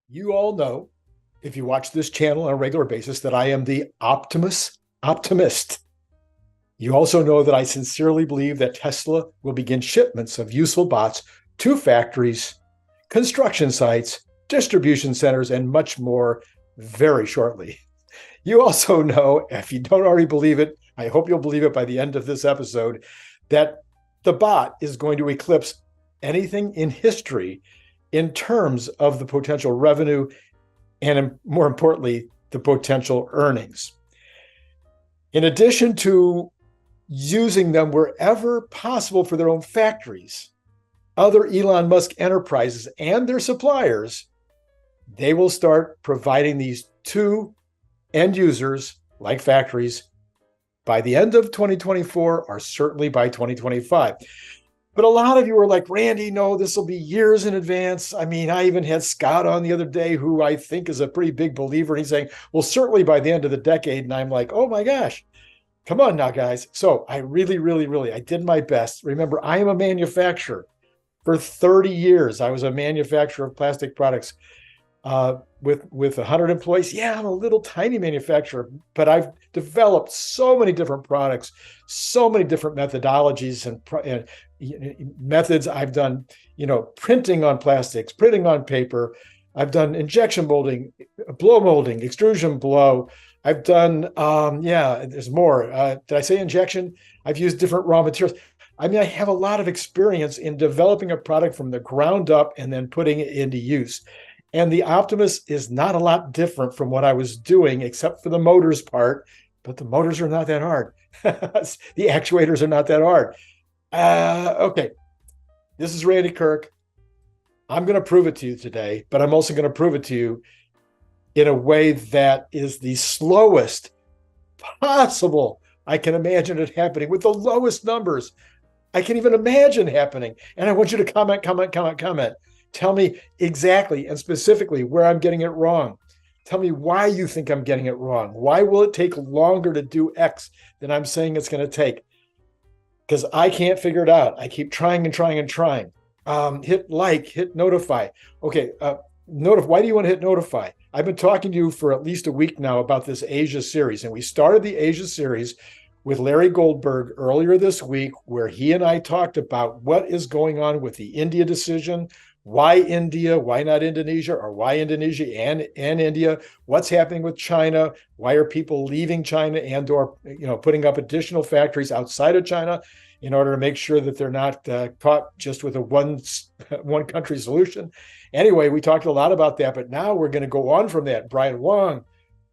You all know, if you watch this channel on a regular basis, that I am the optimist. You also know that I sincerely believe that Tesla will begin shipments of useful bots to factories, construction sites, distribution centers, and much more very shortly. You also know, if you don't already believe it, I hope you'll believe it by the end of this episode, that the bot is going to eclipse anything in history in terms of the potential revenue and, more importantly, the potential earnings. In addition to using them wherever possible for their own factories, other Elon Musk enterprises and their suppliers, they will start providing these to end users like factories by the end of 2024 or certainly by 2025. But a lot of you are like, Randy, no, this will be years in advance. I mean, I even had Scott on the other day, who I think is a pretty big believer. And he's saying, well, certainly by the end of the decade. And I'm like, oh my gosh, come on now, guys. So I really, I did my best. Remember, I am a manufacturer. For 30 years, I was a manufacturer of plastic products with 100 employees. Yeah, I'm a little tiny manufacturer, but I've developed so many different products, so many different methodologies and methods. I've done, printing on plastics, printing on paper. I've done injection molding, blow molding, extrusion blow. I've done, there's more. Did I say injection? I've used different raw materials. I mean, I have a lot of experience in developing a product from the ground up and then putting it into use. And the Optimus is not a lot different from what I was doing, except for the motors part. But the motors are not that hard. The actuators are not that hard. Okay, this is Randy Kirk. I'm going to prove it to you today, but I'm also going to prove it to you in a way that is the slowest possible I can imagine it happening, with the lowest numbers I can even imagine happening. And I want you to comment. Tell me exactly and specifically where I'm getting it wrong. Tell me why you think I'm getting it wrong. Why will it take longer to do X than I'm saying it's going to take? Because I can't figure it out. I keep trying. Hit like, hit notify. Okay, why do you want to hit notify? I've been talking to you for at least a week now about this Asia series, and we started the Asia series with Larry Goldberg earlier this week, where he and I talked about what is going on with the India decision. Why India? Why not Indonesia? Or why Indonesia and India? What's happening with China? Why are people leaving China and or putting up additional factories outside of China in order to make sure that they're not caught just with a one country solution? Anyway, we talked a lot about that, but now we're going to go on from that. Brian Wang,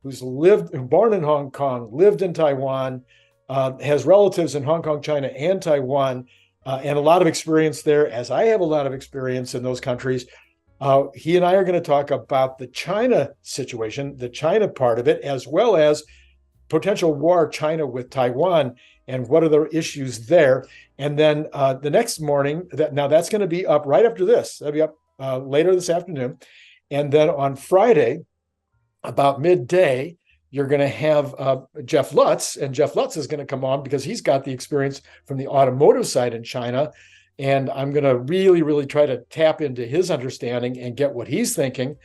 who's born in Hong Kong, lived in Taiwan, has relatives in Hong Kong, China, and Taiwan. And a lot of experience there, as I have a lot of experience in those countries. He and I are going to talk about the China situation, the China part of it, as well as potential war China with Taiwan and what are the issues there. And then the next morning, that's going to be up right after this. That'll be up later this afternoon. And then on Friday, about midday, you're going to have Jeff Lutz, and Jeff Lutz is going to come on because he's got the experience from the automotive side in China. And I'm going to really try to tap into his understanding and get what he's thinking.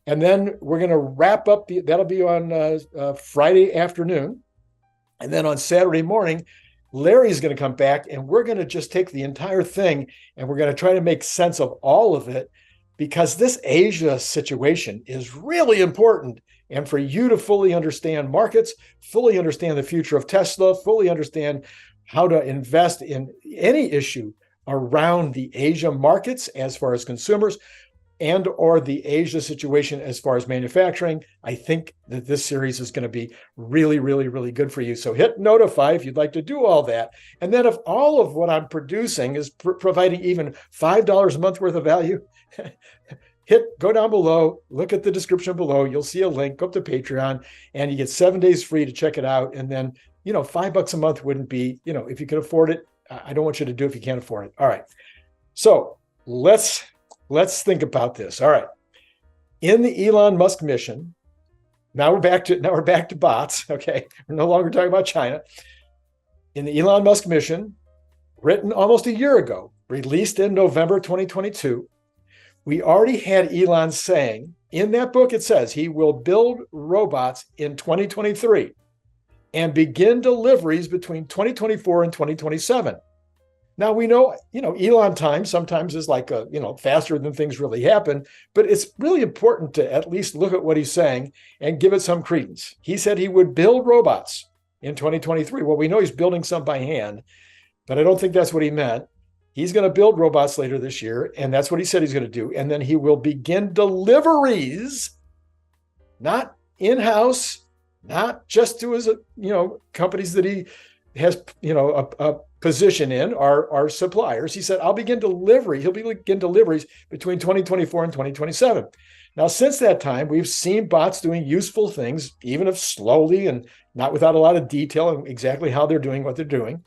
And then we're going to wrap up, that'll be on Friday afternoon. And then on Saturday morning, Larry's going to come back, and we're going to just take the entire thing and we're going to try to make sense of all of it, because this Asia situation is really important. And for you to fully understand markets, fully understand the future of Tesla, fully understand how to invest in any issue around the Asia markets as far as consumers and or the Asia situation as far as manufacturing, I think that this series is going to be really good for you. So hit notify if you'd like to do all that. And then if all of what I'm producing is providing even $5 a month worth of value, go down below, look at the description below. You'll see a link, go up to Patreon, and you get 7 days free to check it out. And then, $5 a month wouldn't be, if you can afford it. I don't want you to do it if you can't afford it. All right. So let's think about this. All right. In the Elon Musk mission, now we're back to bots. Okay. We're no longer talking about China. In the Elon Musk mission, written almost a year ago, released in November 2022, we already had Elon saying In that book, it says he will build robots in 2023 and begin deliveries between 2024 and 2027. Now we know, Elon time sometimes is like faster than things really happen, but it's really important to at least look at what he's saying and give it some credence. He said he would build robots in 2023. Well, we know he's building some by hand, but I don't think that's what he meant. He's going to build robots later this year, and that's what he said he's going to do. And then he will begin deliveries, not in-house, not just to his, companies that he has, a position in, are suppliers. He said, I'll begin delivery. He'll begin deliveries between 2024 and 2027. Now, since that time, we've seen bots doing useful things, even if slowly and not without a lot of detail on exactly how they're doing what they're doing.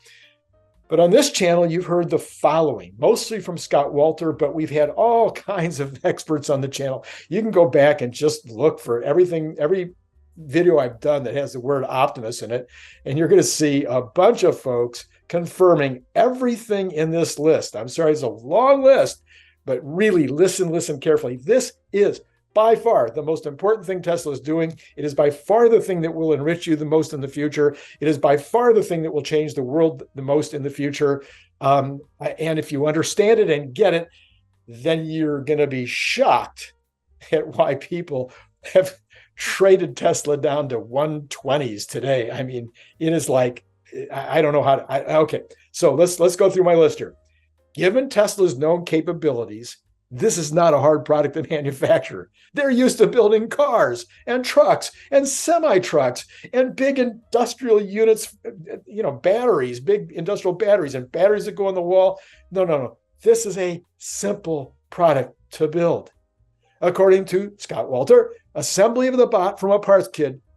But on this channel, you've heard the following, mostly from Scott Walter, but we've had all kinds of experts on the channel. You can go back and just look for every video I've done that has the word Optimus in it, and you're going to see a bunch of folks confirming everything in this list. I'm sorry, it's a long list, but really listen carefully. This is by far the most important thing Tesla is doing. It is by far the thing that will enrich you the most in the future. It is by far the thing that will change the world the most in the future. And if you understand it and get it, then you're going to be shocked at why people have traded Tesla down to 120s today. I mean, it is like, I don't know how to, okay. So let's go through my list here. Given Tesla's known capabilities, this is not a hard product to manufacture. They're used to building cars and trucks and semi-trucks and big industrial units, batteries, big industrial batteries and batteries that go on the wall. No. This is a simple product to build. According to Scott Walter, assembly of the bot from a parts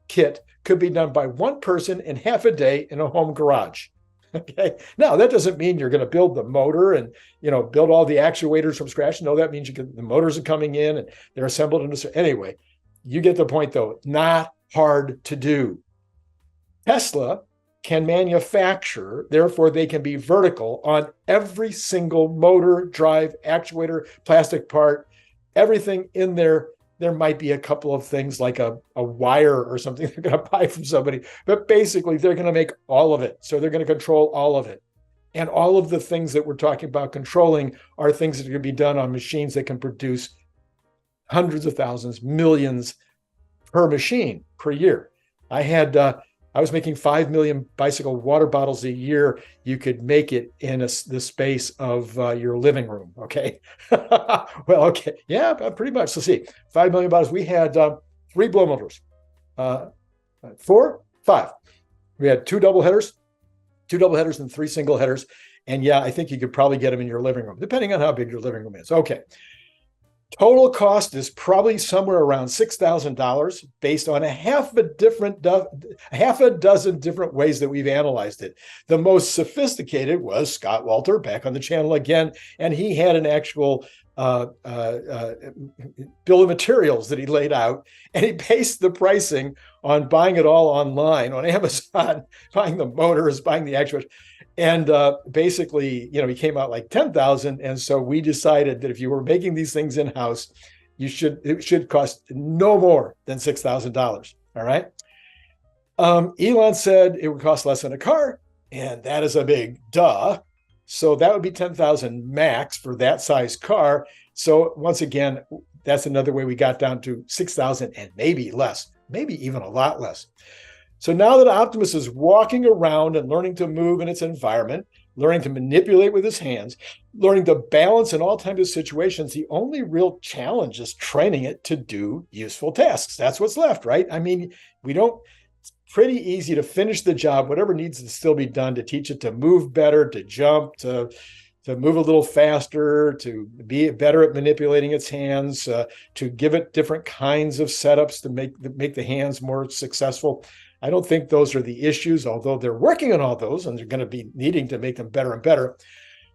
kit could be done by one person in half a day in a home garage. Okay. Now, that doesn't mean you're going to build the motor and, build all the actuators from scratch. No, that means the motors are coming in and they're assembled into. Anyway, you get the point, though. Not hard to do. Tesla can manufacture, therefore they can be vertical on every single motor, drive, actuator, plastic part, everything in there. There might be a couple of things like a wire or something they're going to buy from somebody, but basically they're going to make all of it. So they're going to control all of it. And all of the things that we're talking about controlling are things that are going to be done on machines that can produce hundreds of thousands, millions per machine per year. I was making 5 million bicycle water bottles a year. You could make it in the space of your living room. Okay. Well, okay. Yeah, pretty much. So see, 5 million bottles. We had 3 blow motors, 4, 5. We had 2 double headers and 3 single headers. And yeah, I think you could probably get them in your living room, depending on how big your living room is. Okay. Total cost is probably somewhere around $6,000 based on a half a dozen different ways that we've analyzed it. The most sophisticated was Scott Walter, back on the channel again, and he had an actual bill of materials that he laid out, and he based the pricing on buying it all online on Amazon, buying the motors, buying the actuators. And basically, he came out like 10,000. And so we decided that if you were making these things in-house, it should cost no more than $6,000. All right. Elon said it would cost less than a car, and that is a big duh. So that would be 10,000 max for that size car. So once again, that's another way we got down to 6,000 and maybe less, maybe even a lot less. So now that Optimus is walking around and learning to move in its environment, learning to manipulate with his hands, learning to balance in all types of situations, the only real challenge is training it to do useful tasks. That's what's left, right? I mean, it's pretty easy to finish the job, whatever needs to still be done, to teach it to move better, to jump, to move a little faster, to be better at manipulating its hands, to give it different kinds of setups to make the hands more successful. I don't think those are the issues, although they're working on all those and they're going to be needing to make them better and better.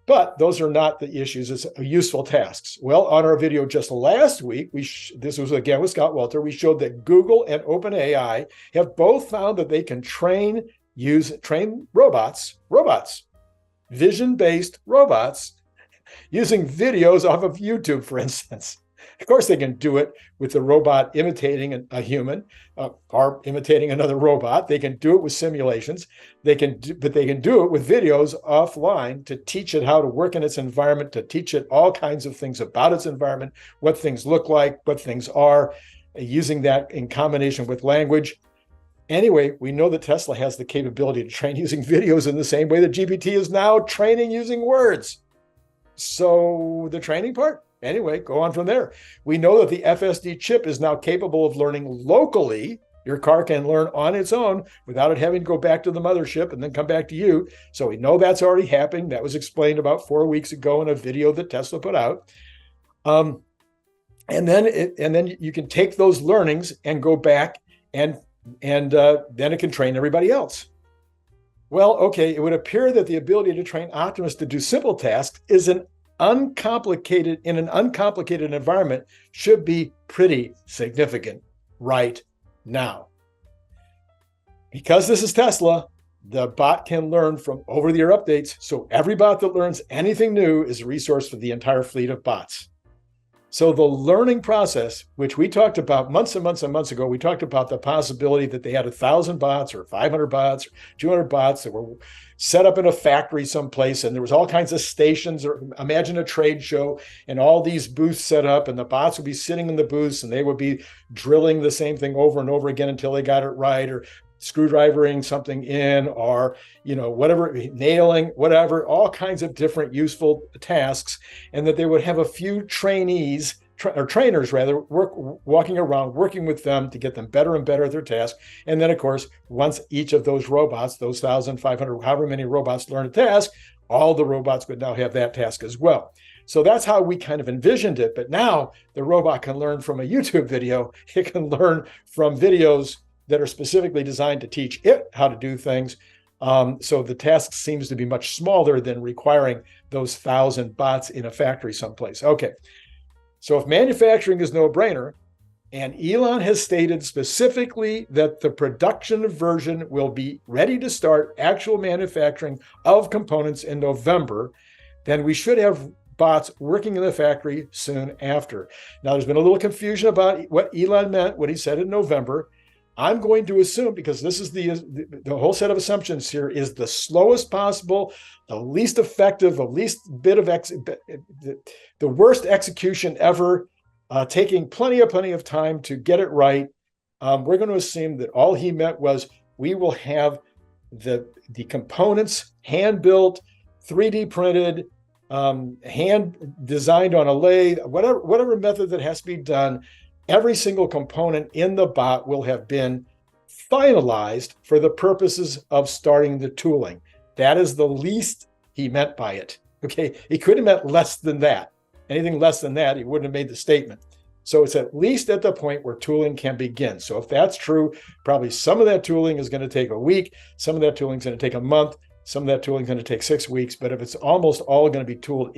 But those are not the issues. It's useful tasks. Well, on our video just last week, this was again with Scott Walter, we showed that Google and OpenAI have both found that they can train robots, vision-based robots, using videos off of YouTube, for instance. Of course, they can do it with the robot imitating a human or imitating another robot. They can do it with simulations. But they can do it with videos offline to teach it how to work in its environment, to teach it all kinds of things about its environment, what things look like, what things are, using that in combination with language. Anyway, we know that Tesla has the capability to train using videos in the same way that GPT is now training using words. So the training part, anyway, go on from there. We know that the FSD chip is now capable of learning locally. Your car can learn on its own without it having to go back to the mothership and then come back to you. So we know that's already happening. That was explained about 4 weeks ago in a video that Tesla put out. And then you can take those learnings and go back and then it can train everybody else. Well, okay, it would appear that the ability to train Optimus to do simple tasks is in an uncomplicated environment should be pretty significant right now. Because this is Tesla, the bot can learn from over-the-air updates. So every bot that learns anything new is a resource for the entire fleet of bots. So the learning process, which we talked about months and months and months ago, we talked about the possibility that they had 1,000 bots or 500 bots or 200 bots that were set up in a factory someplace, and there was all kinds of stations, or imagine a trade show, and all these booths set up, and the bots would be sitting in the booths, and they would be drilling the same thing over and over again until they got it right, or screwdrivering something in, or whatever, nailing, whatever, all kinds of different useful tasks, and that they would have a few trainees or trainers rather walking around working with them to get them better and better at their task. And then of course, once each of those robots, those 1,500, however many robots learn a task, all the robots would now have that task as well. So that's how we kind of envisioned it. But now the robot can learn from a YouTube video. It can learn from videos that are specifically designed to teach it how to do things. So the task seems to be much smaller than requiring those 1,000 bots in a factory someplace. Okay, so if manufacturing is no brainer, and Elon has stated specifically that the production version will be ready to start actual manufacturing of components in November, then we should have bots working in the factory soon after. Now, there's been a little confusion about what Elon meant when he said in November. I'm going to assume, because this is the whole set of assumptions here, is the slowest possible, the least effective, the least bit of the worst execution ever, taking plenty of time to get it right. We're going to assume that all he meant was we will have the components hand-built, 3D printed, hand designed on a lathe, whatever method that has to be done. Every single component in the bot will have been finalized for the purposes of starting the tooling. That is the least he meant by it. Okay, he could have meant less than that. Anything less than that, he wouldn't have made the statement. So it's at least at the point where tooling can begin. So if that's true, probably some of that tooling is going to take a week. Some of that tooling is going to take a month. Some of that tooling is going to take 6 weeks. But if it's almost all going to be tooled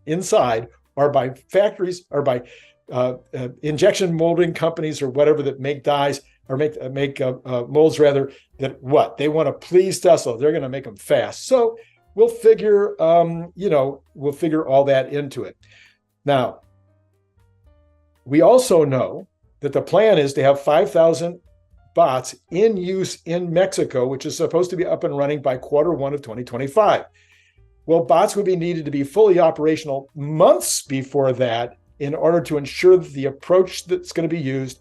inside or by factories or by injection molding companies or whatever that make dies or make molds rather, that what they want to please Tesla, they're going to make them fast. So we'll figure all that into it. Now, we also know that the plan is to have 5,000 bots in use in Mexico, which is supposed to be up and running by Q1 of 2025. Well, bots would be needed to be fully operational months before that, in order to ensure that the approach that's going to be used,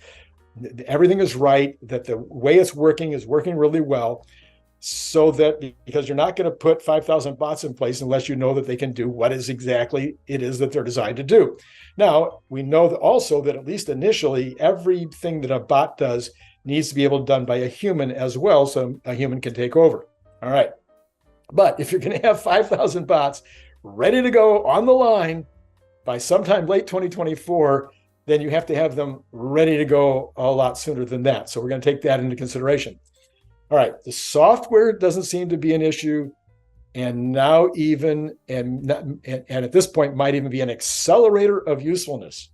everything is right, that the way it's working is working really well, so that, because you're not going to put 5,000 bots in place unless you know that they can do what is exactly it is that they're designed to do. Now, we know that also that at least initially, everything that a bot does needs to be able to be done by a human as well, so a human can take over. All right. But if you're going to have 5,000 bots ready to go on the line by sometime late 2024, then you have to have them ready to go a lot sooner than that. So we're going to take that into consideration. All right, the software doesn't seem to be an issue, and now and at this point might even be an accelerator of usefulness.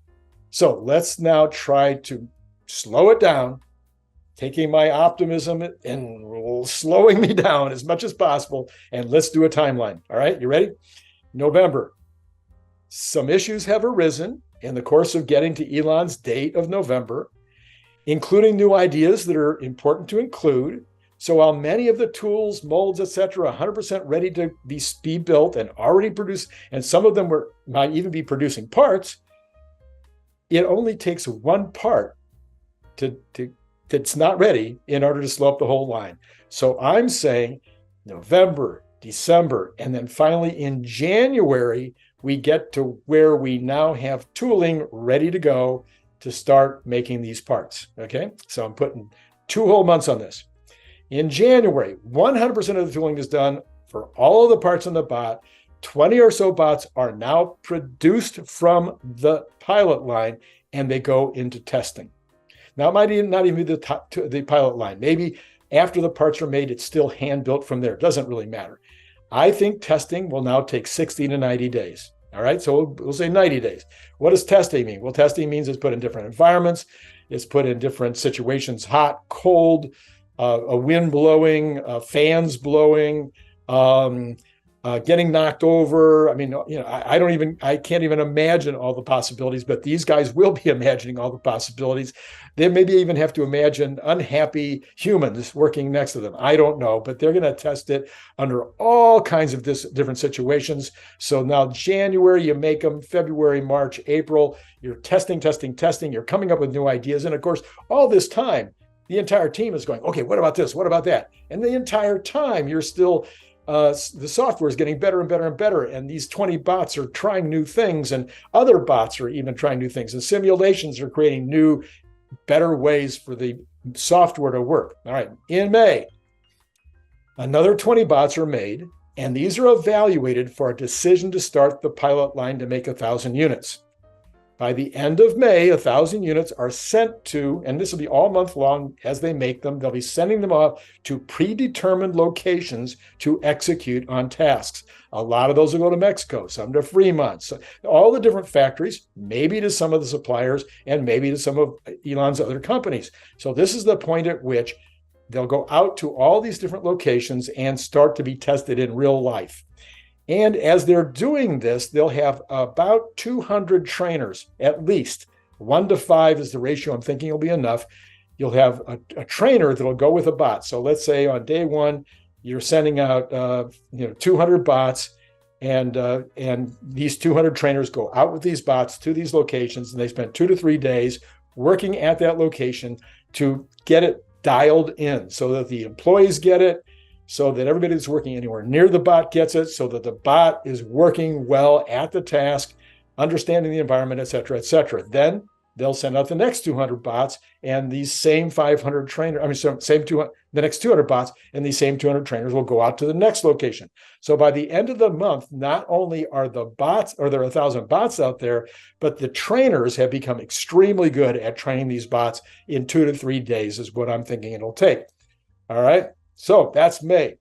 So let's now try to slow it down, taking my optimism and slowing me down as much as possible, and let's do a timeline. All right, you ready? November. Some issues have arisen in the course of getting to Elon's date of November, including new ideas that are important to include. So while many of the tools, molds, etc., 100% ready to be built and already produced, and some of them might even be producing parts, it only takes one part that's not ready in order to slow up the whole line. So I'm saying November, December, and then finally in January, we get to where we now have tooling ready to go to start making these parts. Okay, so I'm putting 2 whole months on this. In January, 100% of the tooling is done for all of the parts on the bot. 20 or so bots are now produced from the pilot line, and they go into testing. Now, it might not even be the pilot line. Maybe after the parts are made, it's still hand-built from there. It doesn't really matter. I think testing will now take 60 to 90 days. All right, so we'll say 90 days. What does testing mean? Well, testing means it's put in different environments. It's put in different situations, hot, cold, a wind blowing, fans blowing, getting knocked over. I mean, I can't even imagine all the possibilities, but these guys will be imagining all the possibilities. They maybe even have to imagine unhappy humans working next to them. I don't know, but they're going to test it under all kinds of different situations. So now January, you make them, February, March, April, you're testing. You're coming up with new ideas. And of course, all this time, the entire team is going, okay, what about this? What about that? And the entire time you're still the software is getting better and better and better. And these 20 bots are trying new things, and other bots are even trying new things. And simulations are creating new, better ways for the software to work. All right, in May, another 20 bots are made, and these are evaluated for a decision to start the pilot line to make 1,000 units. By the end of May, 1,000 units are sent to, and this will be all month long as they make them, they'll be sending them off to predetermined locations to execute on tasks. A lot of those will go to Mexico, some to Fremont, so all the different factories, maybe to some of the suppliers, and maybe to some of Elon's other companies. So this is the point at which they'll go out to all these different locations and start to be tested in real life. And as they're doing this, they'll have about 200 trainers, at least. 1 to 5 is the ratio I'm thinking will be enough. You'll have a trainer that'll go with a bot. So let's say on day 1, you're sending out 200 bots, and these 200 trainers go out with these bots to these locations, and they spend 2 to 3 days working at that location to get it dialed in so that the employees get it, so that everybody that's working anywhere near the bot gets it, so that the bot is working well at the task, understanding the environment, et cetera, et cetera. Then they'll send out the next 200 bots, and these same 500 trainers, the next 200 bots, and these same 200 trainers will go out to the next location. So by the end of the month, not only are there 1,000 bots out there, but the trainers have become extremely good at training these bots in 2 to 3 days is what I'm thinking it'll take. All right. So that's May.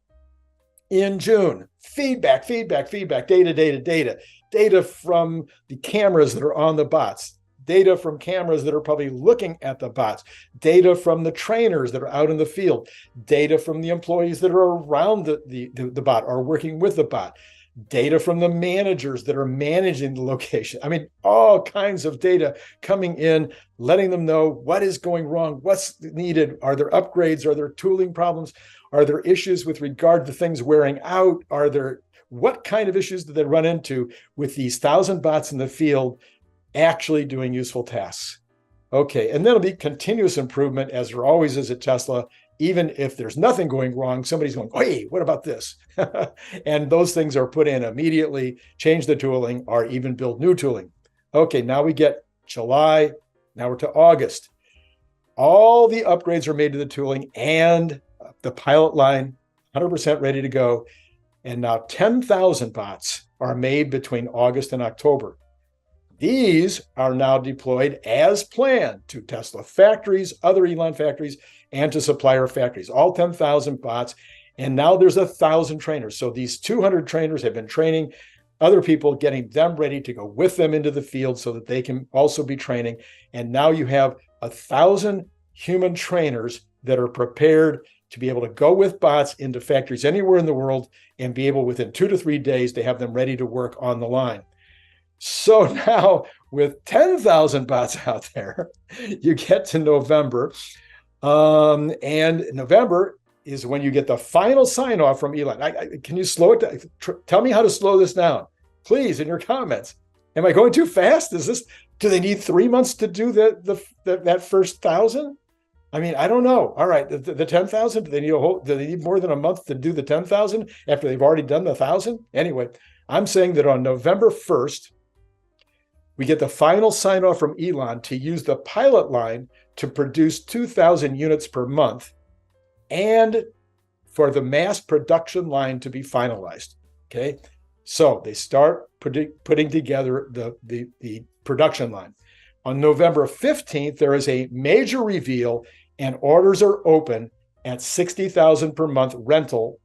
In June, feedback, data from the cameras that are on the bots, data from cameras that are probably looking at the bots, data from the trainers that are out in the field, data from the employees that are around the bot or working with the bot, data from the managers that are managing the location. I mean, all kinds of data coming in, letting them know what is going wrong, what's needed. Are there upgrades? Are there tooling problems? Are there issues with regard to things wearing out? What kind of issues do they run into with these 1,000 bots in the field actually doing useful tasks? Okay, and then it'll be continuous improvement, as there always is at Tesla. Even if there's nothing going wrong, somebody's going, hey, what about this? And those things are put in immediately, change the tooling, or even build new tooling. Okay, now we get July, now we're to August. All the upgrades are made to the tooling and the pilot line, 100% ready to go. And now 10,000 bots are made between August and October. These are now deployed as planned to Tesla factories, other Elon factories, and to supplier factories, all 10,000 bots. And now there's 1,000 trainers. So these 200 trainers have been training other people, getting them ready to go with them into the field so that they can also be training. And now you have 1,000 human trainers that are prepared to be able to go with bots into factories anywhere in the world and be able within 2 to 3 days to have them ready to work on the line. So now with 10,000 bots out there, you get to November. And November is when you get the final sign off from Elon. Can you slow it down? Tell me how to slow this down, please, in your comments. Am I going too fast? Do they need 3 months to do that first 1,000? I mean, I don't know. All right, the 10,000. Do they need more than a month to do the 10,000 after they've already done the 1,000? Anyway, I'm saying that on November 1st, we get the final sign off from Elon to use the pilot line to produce 2,000 units per month, and for the mass production line to be finalized. Okay, so they start putting together the production line. On November 15th, there is a major reveal, and orders are open at 60,000 per month rental.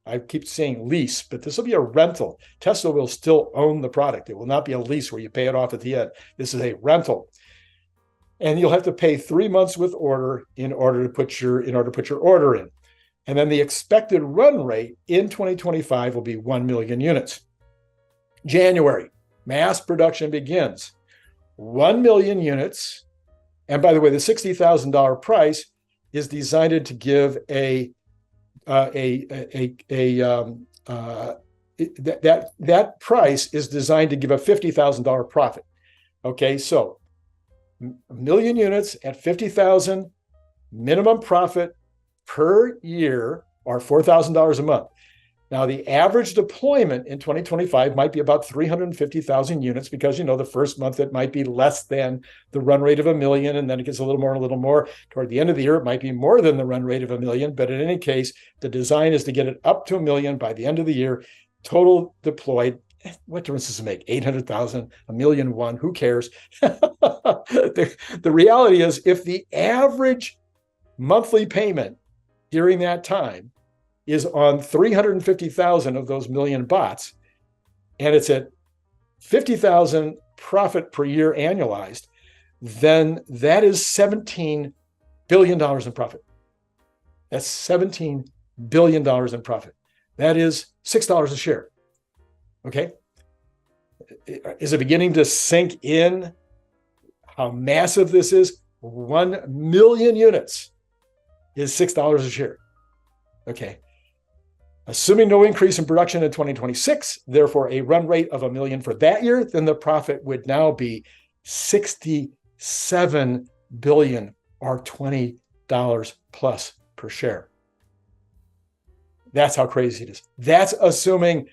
I keep saying lease, but this will be a rental. Tesla will still own the product. It will not be a lease where you pay it off at the end. This is a rental. And you'll have to pay 3 months with order in order to put your order in. And then the expected run rate in 2025 will be 1 million units. January, mass production begins. 1 million units. And by the way, the $60,000 price is designed to give that price is designed to give a $50,000 profit. Okay, so 1 million units at 50,000 minimum profit per year, or $4,000 a month. Now, the average deployment in 2025 might be about 350,000 units because, the first month it might be less than the run rate of 1 million, and then it gets a little more. Toward the end of the year, it might be more than the run rate of 1 million. But in any case, the design is to get it up to 1 million by the end of the year. Total deployed, what difference does it make? 800,000, 1,000,001, who cares? The reality is, if the average monthly payment during that time is on 350,000 of those million bots, and it's at 50,000 profit per year annualized, then that is $17 billion in profit. That's $17 billion in profit. That is $6 a share. Okay? Is it beginning to sink in how massive this is? 1 million units is $6 a share. Okay. Assuming no increase in production in 2026, therefore a run rate of 1 million for that year, then the profit would now be $67 billion, or $20 plus per share. That's how crazy it is. That's assuming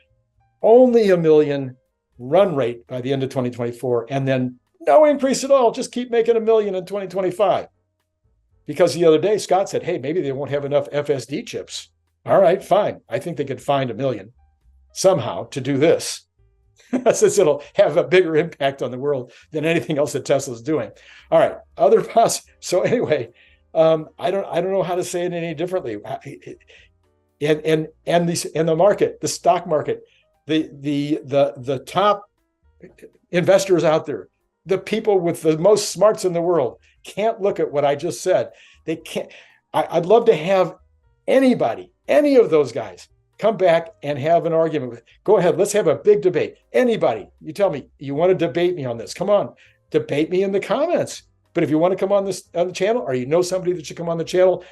only 1 million run rate by the end of 2024, and then no increase at all. Just keep making 1 million in 2025. Because the other day, Scott said, hey, maybe they won't have enough FSD chips. All right, fine. I think they could find 1 million somehow to do this, since it'll have a bigger impact on the world than anything else that Tesla's doing. All right, so anyway, I don't know how to say it any differently. And the market, the stock market, the top investors out there, the people with the most smarts in the world can't look at what I just said. They can't. I'd love to have anybody, any of those guys, come back and have an argument with. Go ahead, let's have a big debate. Anybody, you tell me you want to debate me on this. Come on, debate me in the comments. But if you want to come on the channel, or somebody that should come on the channel,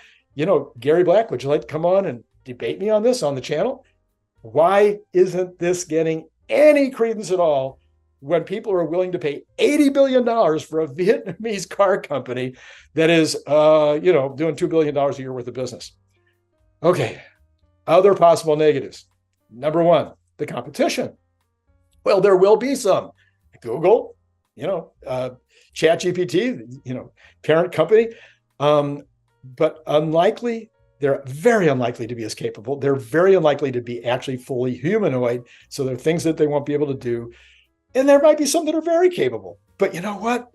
Gary Black, would you like to come on and debate me on this on the channel? Why isn't this getting any credence at all when people are willing to pay $80 billion for a Vietnamese car company that is, doing $2 billion a year worth of business? Okay, other possible negatives. Number one, the competition. Well, there will be some. Google, ChatGPT, parent company, but unlikely. They're very unlikely to be as capable. They're very unlikely to be actually fully humanoid. So there are things that they won't be able to do. And there might be some that are very capable. But you know what?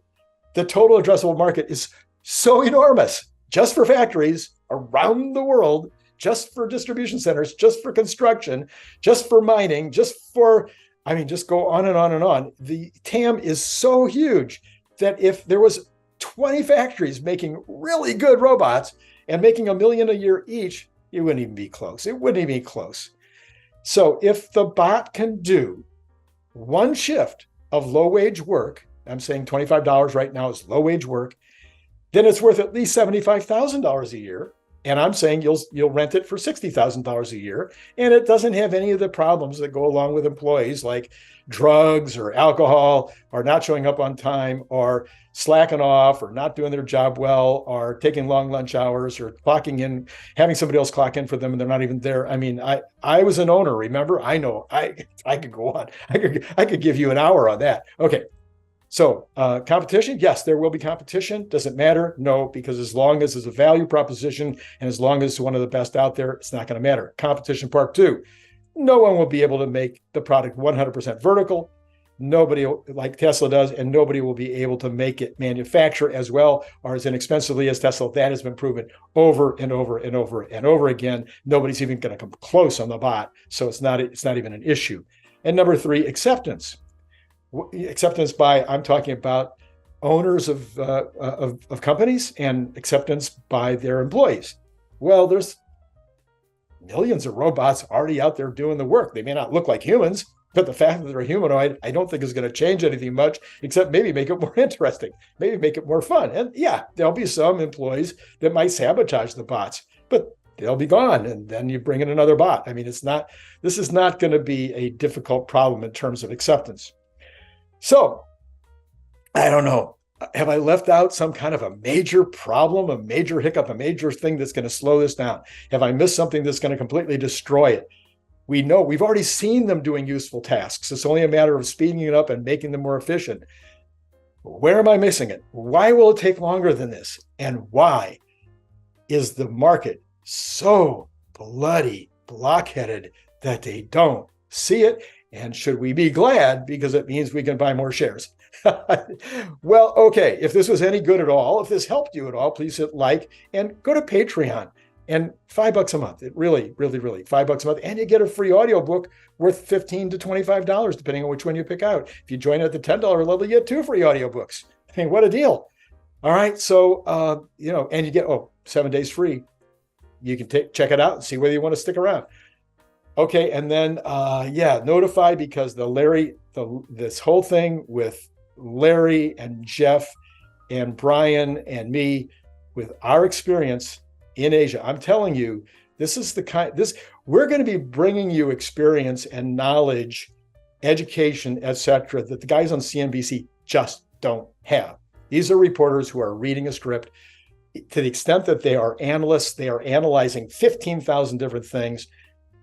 The total addressable market is so enormous, just for factories around the world, just for distribution centers, just for construction, just for mining, just go on and on and on. The TAM is so huge that if there was 20 factories making really good robots and making 1 million a year each, it wouldn't even be close. It wouldn't even be close. So if the bot can do one shift of low-wage work I'm saying $25 right now is low wage work, then it's worth at least $75,000 a year. And I'm saying you'll rent it for $60,000 a year. And it doesn't have any of the problems that go along with employees like drugs or alcohol or not showing up on time or slacking off or not doing their job well or taking long lunch hours or clocking in, having somebody else clock in for them and they're not even there. I mean, I was an owner, remember? I know I could go on. I could give you an hour on that. Okay. So competition, yes, there will be competition. Does it matter? No, because as long as it's a value proposition and as long as it's one of the best out there, it's not going to matter. Competition part two, no one will be able to make the product 100% vertical. Nobody like Tesla does, and nobody will be able to make it manufacture as well or as inexpensively as Tesla. That has been proven over and over and over and over again. Nobody's even going to come close on the bot. So it's not even an issue. And number three, acceptance. Acceptance by, I'm talking about owners of companies and acceptance by their employees. Well, there's millions of robots already out there doing the work. They may not look like humans, but the fact that they're humanoid, I don't think is going to change anything much, except maybe make it more interesting, maybe make it more fun. And yeah, there'll be some employees that might sabotage the bots, but they'll be gone. And then you bring in another bot. I mean, this is not going to be a difficult problem in terms of acceptance. So, I don't know. Have I left out some kind of a major problem, a major hiccup, a major thing that's going to slow this down? Have I missed something that's going to completely destroy it? We know we've already seen them doing useful tasks. It's only a matter of speeding it up and making them more efficient. Where am I missing it? Why will it take longer than this? And why is the market so bloody blockheaded that they don't see it? And should we be glad because it means we can buy more shares? Well, okay, if this was any good at all, if this helped you at all, please hit like and go to Patreon. And $5 a month, it really, really, really, $5 a month. And you get a free audiobook worth $15 to $25, depending on which one you pick out. If you join at the $10 level, you get 2 free audiobooks. I mean, what a deal. All right, so, and you get, 7 days free. You can check it out and see whether you want to stick around. Okay, and then, notify because this whole thing with Larry and Jeff and Brian and me, with our experience in Asia, I'm telling you, we're going to be bringing you experience and knowledge, education, etc., that the guys on CNBC just don't have. These are reporters who are reading a script. To the extent that they are analysts, they are analyzing 15,000 different things.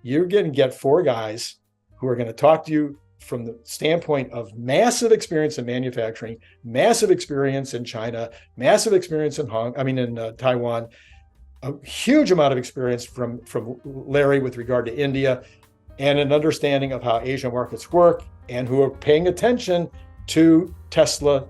You're going to get 4 guys who are going to talk to you from the standpoint of massive experience in manufacturing, massive experience in China, massive experience in Taiwan, a huge amount of experience from Larry with regard to India, and an understanding of how Asian markets work, and who are paying attention to Tesla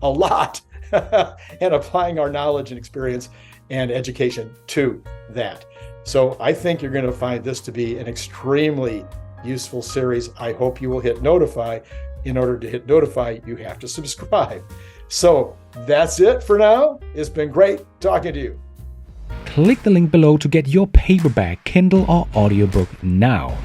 a lot and applying our knowledge and experience and education to that. So I think you're going to find this to be an extremely useful series. I hope you will hit notify. In order to hit notify, you have to subscribe. So that's it for now. It's been great talking to you. Click the link below to get your paperback, Kindle, or audiobook now.